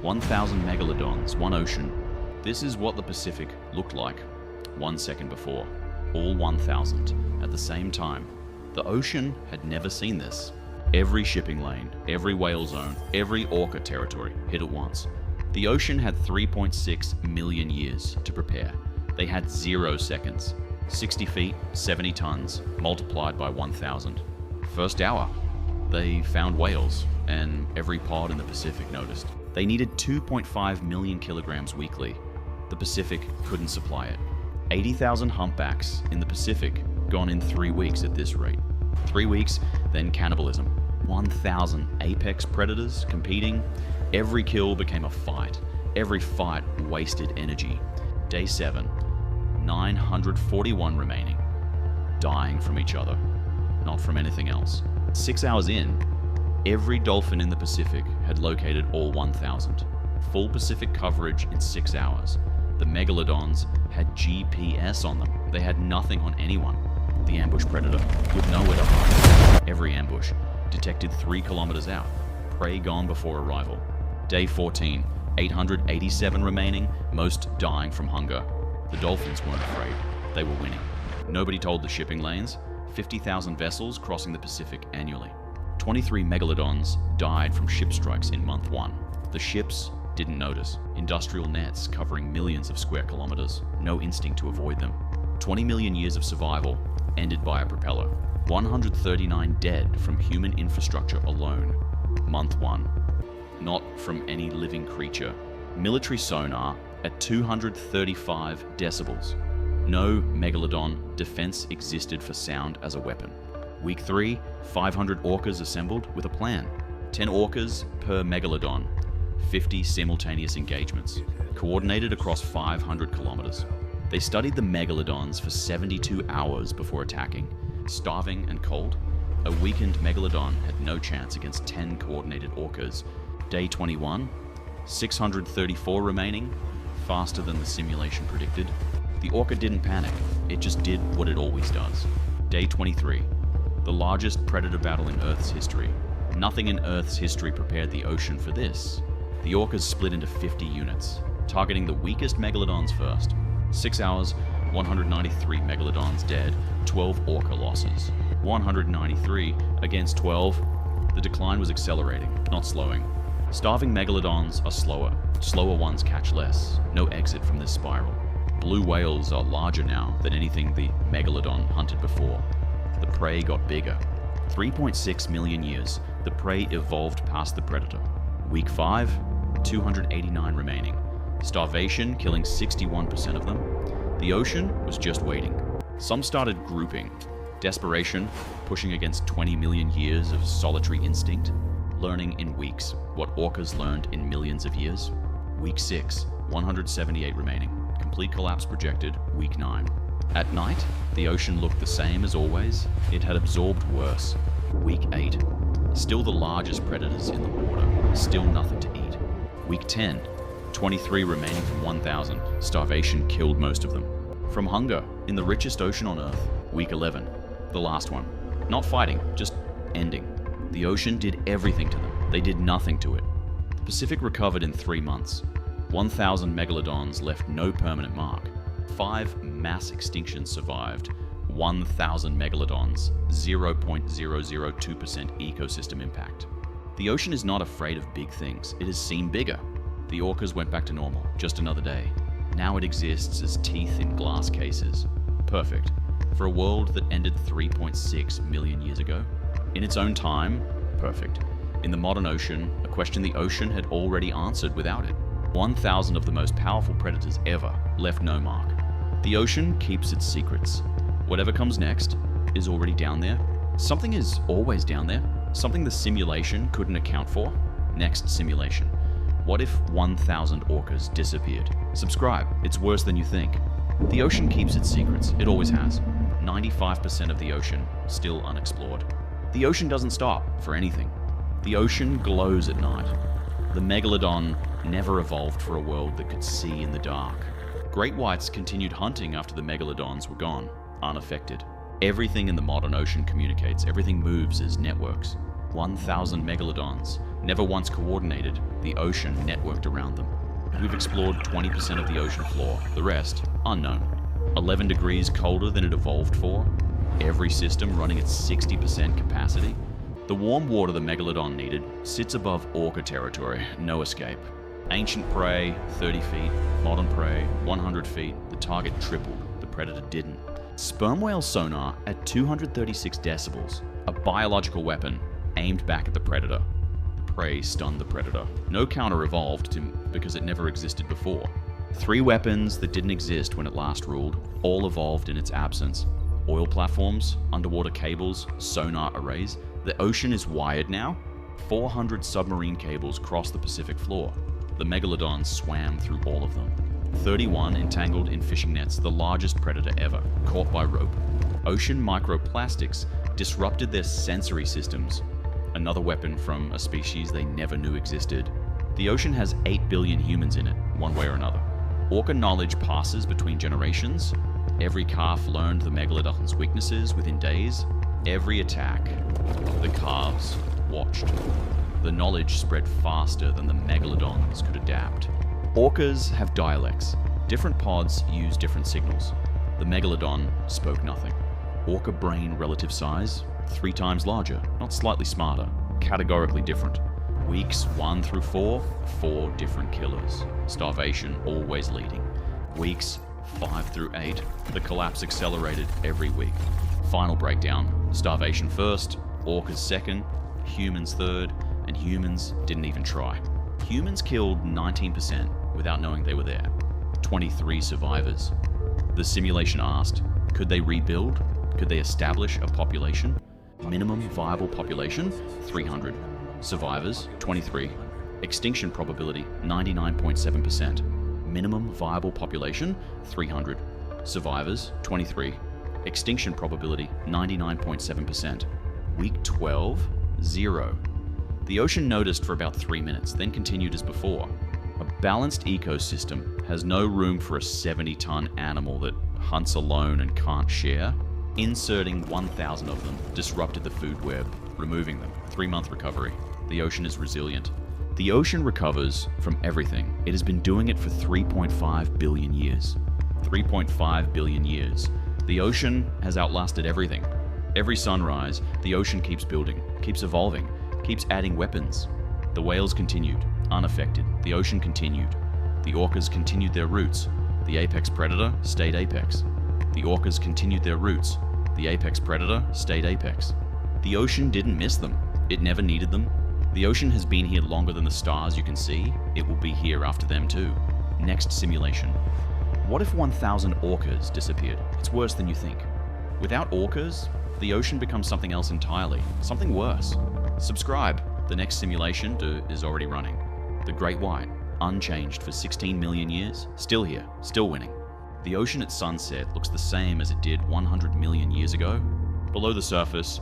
1,000 megalodons, one ocean. This is what the Pacific looked like 1 second before. All 1,000 at the same time. The ocean had never seen this. Every shipping lane, every whale zone, every orca territory hit at once. The ocean had 3.6 million years to prepare. They had 0 seconds. 60 feet, 70 tons, multiplied by 1,000. First hour, they found whales, and every pod in the Pacific noticed. They needed 2.5 million kilograms weekly. The Pacific couldn't supply it. 80,000 humpbacks in the Pacific gone in 3 weeks at this rate. 3 weeks, then cannibalism. 1,000 apex predators competing. Every kill became a fight. Every fight wasted energy. Day 7, 941 remaining. Dying from each other, not from anything else. 6 hours in, every dolphin in the Pacific had located all 1,000. Full Pacific coverage in 6 hours. The Megalodons had GPS on them. They had nothing on anyone. The ambush predator with nowhere to hide. Every ambush detected 3 kilometers out. Prey gone before arrival. Day 14, 887 remaining, most dying from hunger. The dolphins weren't afraid. They were winning. Nobody told the shipping lanes. 50,000 vessels crossing the Pacific annually. 23 megalodons died from ship strikes in month 1. The ships didn't notice. Industrial nets covering millions of square kilometers. No instinct to avoid them. 20 million years of survival ended by a propeller. 139 dead from human infrastructure alone. Month 1. Not from any living creature. Military sonar at 235 decibels. No megalodon defense existed for sound as a weapon. Week 3, 500 orcas assembled with a plan. 10 orcas per megalodon. 50 simultaneous engagements, coordinated across 500 kilometers. They studied the megalodons for 72 hours before attacking. Starving and cold, a weakened megalodon had no chance against 10 coordinated orcas. Day 21, 634 remaining, faster than the simulation predicted. The orca didn't panic, it just did what it always does. Day 23, the largest predator battle in Earth's history. Nothing in Earth's history prepared the ocean for this. The orcas split into 50 units, targeting the weakest megalodons first. 6 hours, 193 megalodons dead, 12 orca losses. 193 against 12. The decline was accelerating, not slowing. Starving megalodons are slower. Slower ones catch less. No exit from this spiral. Blue whales are larger now than anything the megalodon hunted before. The prey got bigger. 3.6 million years, the prey evolved past the predator. Week 5, 289 remaining. Starvation killing 61% of them. The ocean was just waiting. Some started grouping. Desperation, pushing against 20 million years of solitary instinct. Learning in weeks what orcas learned in millions of years. Week 6, 178 remaining. Complete collapse projected, week 9. At night, the ocean looked the same as always. It had absorbed worse. Week 8. Still the largest predators in the water. Still nothing to eat. Week 10. 23 remaining from 1,000. Starvation killed most of them. From hunger, in the richest ocean on Earth. Week 11. The last one. Not fighting, just ending. The ocean did everything to them. They did nothing to it. The Pacific recovered in 3 months. 1,000 megalodons left no permanent mark. 5 mass extinctions survived. 1,000 megalodons, 0.002% ecosystem impact. The ocean is not afraid of big things. It has seen bigger. The orcas went back to normal, just another day. Now it exists as teeth in glass cases. Perfect. For a world that ended 3.6 million years ago. In its own time, perfect. In the modern ocean, a question the ocean had already answered without it. 1,000 of the most powerful predators ever left no mark. The ocean keeps its secrets. Whatever comes next is already down there. Something is always down there. Something the simulation couldn't account for. Next simulation. What if 1,000 orcas disappeared? Subscribe, it's worse than you think. The ocean keeps its secrets, it always has. 95% of the ocean still unexplored. The ocean doesn't stop for anything. The ocean glows at night. The megalodon never evolved for a world that could see in the dark. Great whites continued hunting after the megalodons were gone, unaffected. Everything in the modern ocean communicates, everything moves as networks. 1,000 megalodons, never once coordinated, the ocean networked around them. We've explored 20% of the ocean floor, the rest, unknown. 11 degrees colder than it evolved for, every system running at 60% capacity. The warm water the Megalodon needed sits above Orca territory, no escape. Ancient prey, 30 feet, modern prey, 100 feet, the target tripled, the predator didn't. Sperm whale sonar at 236 decibels, a biological weapon aimed back at the predator. The prey stunned the predator. No counter evolved because it never existed before. 3 weapons that didn't exist when it last ruled, all evolved in its absence. Oil platforms, underwater cables, sonar arrays. The ocean is wired now. 400 submarine cables cross the Pacific floor. The Megalodons swam through all of them. 31 entangled in fishing nets, the largest predator ever, caught by rope. Ocean microplastics disrupted their sensory systems. Another weapon from a species they never knew existed. The ocean has 8 billion humans in it, one way or another. Orca knowledge passes between generations. Every calf learned the Megalodon's weaknesses within days. Every attack, the calves watched. The knowledge spread faster than the Megalodons could adapt. Orcas have dialects. Different pods use different signals. The Megalodon spoke nothing. Orca brain relative size, 3 times larger, not slightly smarter, categorically different. Weeks 1 through 4, 4 different killers. Starvation always leading. Weeks 5 through 8, the collapse accelerated every week. Final breakdown, starvation first, orcas second, humans third, and humans didn't even try. Humans killed 19% without knowing they were there. 23 survivors. The simulation asked, could they rebuild? Could they establish a population? Minimum viable population, 300. Survivors, 23. Extinction probability, 99.7%. Minimum viable population, 300. Survivors, 23. Extinction probability, 99.7%. Week 12, 0. The ocean noticed for about 3 minutes, then continued as before. A balanced ecosystem has no room for a 70-ton animal that hunts alone and can't share. Inserting 1,000 of them disrupted the food web, removing them. 3-month recovery. The ocean is resilient. The ocean recovers from everything. It has been doing it for 3.5 billion years. 3.5 billion years. The ocean has outlasted everything. Every sunrise, the ocean keeps building, keeps evolving, keeps adding weapons. The whales continued, unaffected. The ocean continued. The orcas continued their roots. The apex predator stayed apex. The orcas continued their roots. The apex predator stayed apex. The ocean didn't miss them. It never needed them. The ocean has been here longer than the stars you can see. It will be here after them too. Next simulation. What if 1,000 orcas disappeared? It's worse than you think. Without orcas, the ocean becomes something else entirely. Something worse. Subscribe. The next simulation is already running. The Great White, unchanged for 16 million years, still here, still winning. The ocean at sunset looks the same as it did 100 million years ago. Below the surface,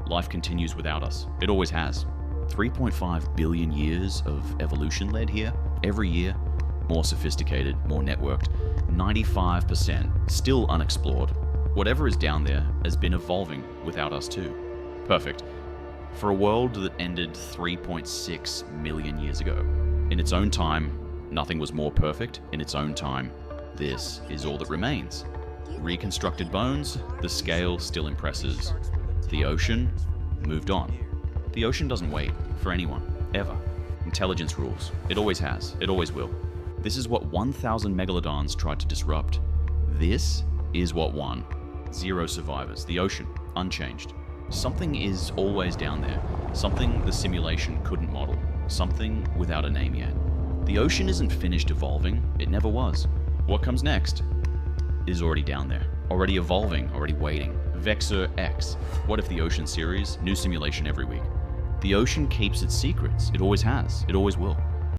life continues without us. It always has. 3.5 billion years of evolution led here. Every year, more sophisticated, more networked. 95% still unexplored. Whatever is down there has been evolving without us too. Perfect. For a world that ended 3.6 million years ago. In its own time, nothing was more perfect. In its own time, this is all that remains. Reconstructed bones, the scale still impresses. The ocean moved on. The ocean doesn't wait for anyone, ever. Intelligence rules. It always has. It always will. This is what 1,000 megalodons tried to disrupt. This is what won. 0 survivors. The ocean, unchanged. Something is always down there. Something the simulation couldn't model. Something without a name yet. The ocean isn't finished evolving. It never was. What comes next is already down there. Already evolving, already waiting. Vexor X. What if the ocean series? New simulation every week. The ocean keeps its secrets. It always has. It always will.